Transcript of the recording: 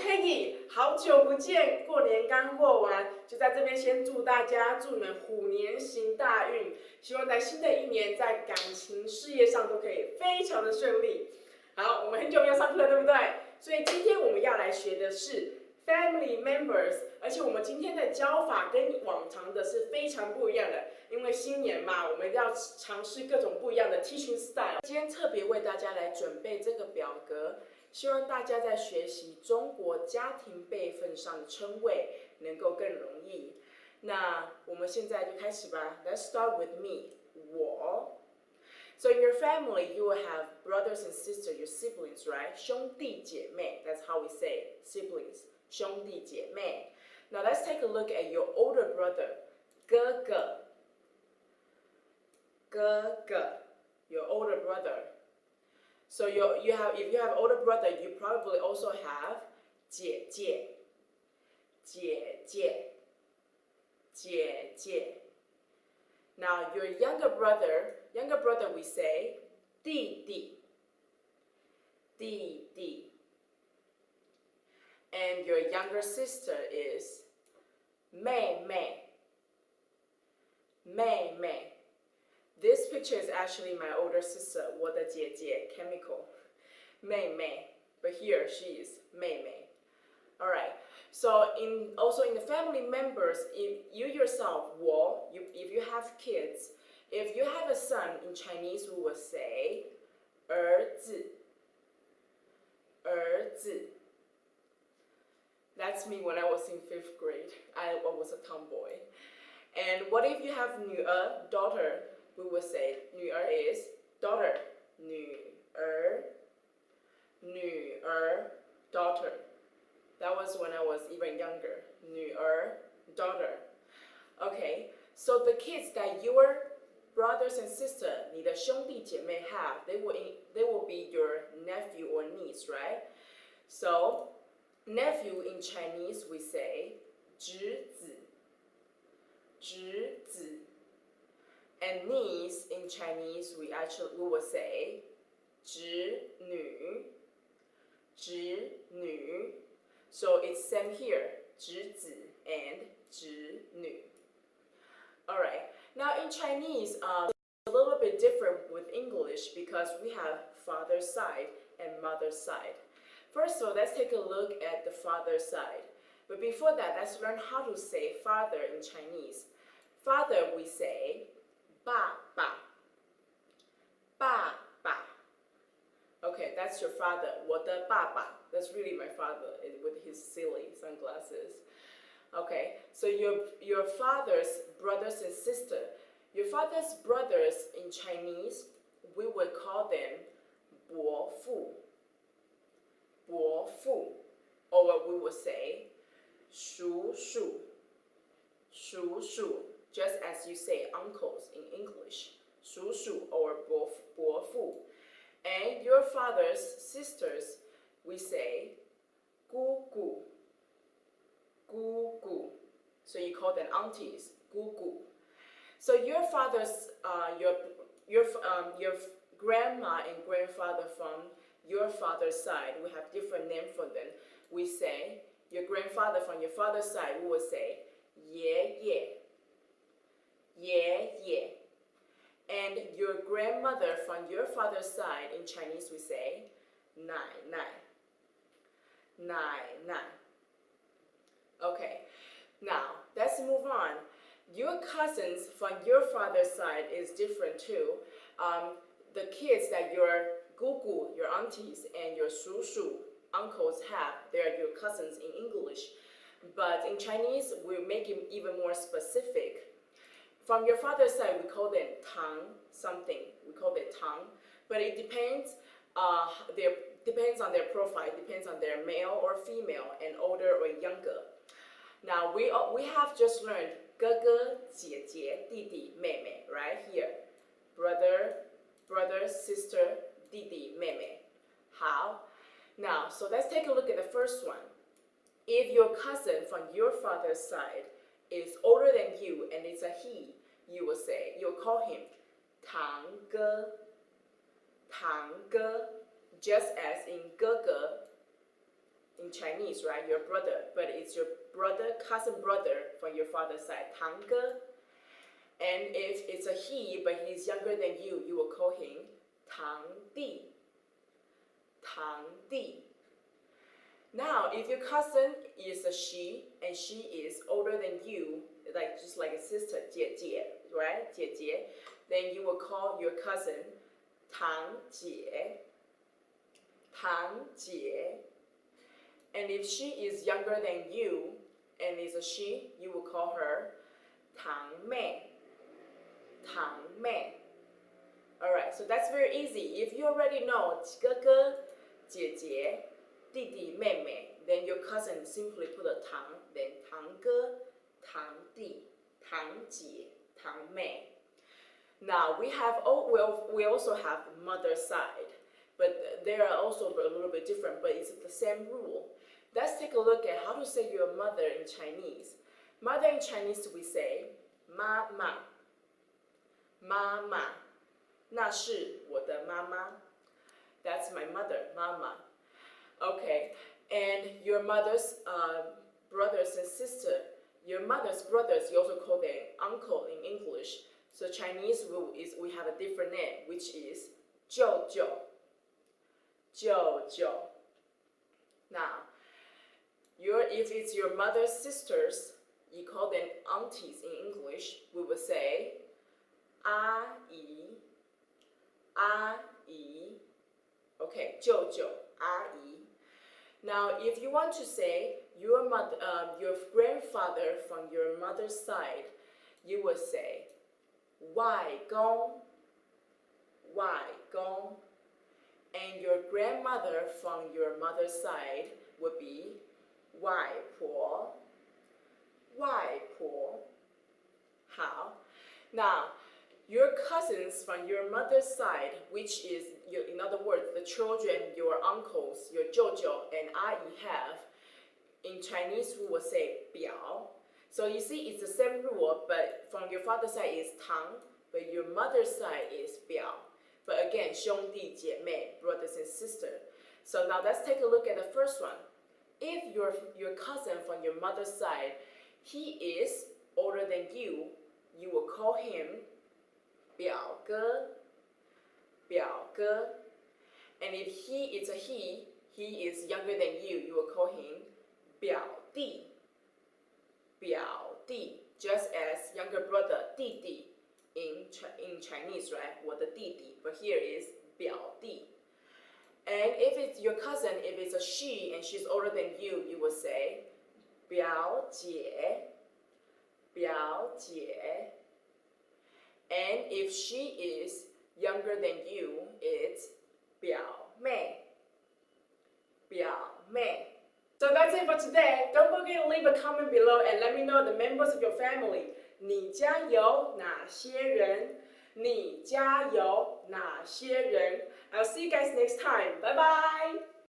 Peggy，好久不见，过年刚过完，就在这边先祝大家，祝你们虎年行大运，希望在新的一年在感情事业上都可以非常的顺利。好，我们很久没有上课了，对不对？所以今天我们要来学的是 family members， 而且我们今天的教法跟往常的是非常不一样的，因为新年嘛，我们要尝试各种不一样的 teaching style。今天特别为大家来准备这个表格。希望大家在学习中国家庭辈分上的称谓能够更容易。那我们现在就开始吧。Let's start with me， 我。So in your family, you will have brothers and sisters, your siblings, right? 兄弟姐妹 that's how we say siblings. 兄弟姐妹。Now let's take a look at your older brother, 哥哥。哥哥 your older brother.So if you have older brother, you probably also have 姐姐, 姐姐, 姐姐. Now your younger brother we say 弟弟, 弟弟. And your younger sister is 妹妹, 妹妹. This picture is actually my older sister, 我的姐姐 chemical, 妹妹, but here she is 妹妹. All right. So also in the family members, if you yourself, 我, if you have kids, if you have a son in Chinese, we will say 儿子, 儿子. That's me when I was in 5th grade. I was a tomboy. And what if you have 女儿, daughter?We will say 女儿 is daughter, 女儿, 女儿, daughter. That was when I was even younger. 女儿, daughter. Okay, so the kids that your brothers and sisters, 你的兄弟姐妹 have, they will be your nephew or niece, right? So nephew in Chinese we say 侄子, 侄子. And niece in Chinese we will say 侄女, 侄女. So it's same here, 侄子 and 侄女. Alright, now in Chinese, it's a little bit different with English because we have father's side and mother's side. First of all, let's take a look at the father's side. But before that, let's learn how to say father in Chinese. Father we say 爸爸, 爸爸. Okay, that's your father. 我的爸爸. That's really my father with his silly sunglasses. Okay, so your father's brothers and sisters. Your father's brothers in Chinese, we would call them 伯父, 伯父. Or we would say 叔叔, 叔叔. Just as you say uncles in English, 叔叔 or 伯父. And your father's sisters, we say 姑姑, 姑姑. So you call them aunties, 姑姑. So your father's, your grandma and grandfather from your father's side, we have different names for them. We say your grandfather from your father's side, we will say 爷爷. 爷爷. And your grandmother from your father's side, in Chinese we say 奶奶, 奶奶. Okay, now let's move on. Your cousins from your father's side is different too. The kids that your gugu, your aunties, and your shushu, uncles have, they are your cousins in English. But in Chinese, we make it even more specific. From your father's side, we call them tang something. We call it tang, but it depends. Depends on their profile. It depends on their male or female, and older or younger. Now we have just learned 哥哥姐姐弟弟妹妹 right here. Brother, sister, 弟弟妹妹. How? Now, so let's take a look at the first one. If your cousin from your father's side is older than you and it's a he, you'll call him 堂哥, 堂哥, just as in 哥哥 in in Chinese, right? Your brother, but it's your brother, cousin brother from your father's side, 堂哥. And if it's a he, but he's younger than you will call him 堂弟. 堂弟. Now, if your cousin is a she, and she is older than you, like just like a sister, 姐姐, right? 姐姐, then you will call your cousin 堂姐. 堂姐. And if she is younger than you, and is a she, you will call her 堂妹. 堂妹. Alright, so that's very easy. If you already know 哥哥, 姐姐, 弟弟, 妹妹, then your cousin simply put a 堂, then 堂哥, 堂弟, 堂姐, 堂妹. Now we also have mother side, but they are also a little bit different, but it's the same rule. Let's take a look at how to say your mother in Chinese. Mother in Chinese we say 妈妈. 妈妈. 那是我的妈妈. That's my mother, 妈妈. Okay, and your mother's brothers and sister. Your mother's brothers, you also call them uncle in English. So Chinese we have a different name, which is 舅舅. 舅舅. Now, if it's your mother's sisters, you call them aunties in English. We would say 阿姨, 阿姨. Okay, 舅舅, 阿姨. Now, if you want to say your grandfather from your mother's side, you would say 外公, 外公. And your grandmother from your mother's side would be 外婆, 外婆. How? Now, your cousins from your mother's side, which is, in other words, the children your uncles, your 舅舅 and 阿姨 have, in Chinese we will say 表. So you see, it's the same rule, but from your father's side is 堂, but your mother's side is 表. But again, 兄弟姐妹, brothers and sisters. So now let's take a look at the first one. If your cousin from your mother's side, he is older than you will call him 表哥, 表哥. And if it's a he is younger than you will call him 表弟, 表弟. Just as younger brother, 弟弟. In Chinese, right? 我的弟弟, but here is 表弟. And if it's your cousin, if it's a she and she's older than you will say 表姐, 表姐. And if she is younger than you, it's 表妹, 表妹. So that's it for today. Don't forget to leave a comment below and let me know the members of your family. 你家有哪些人？你家有哪些人？ I'll see you guys next time. Bye bye.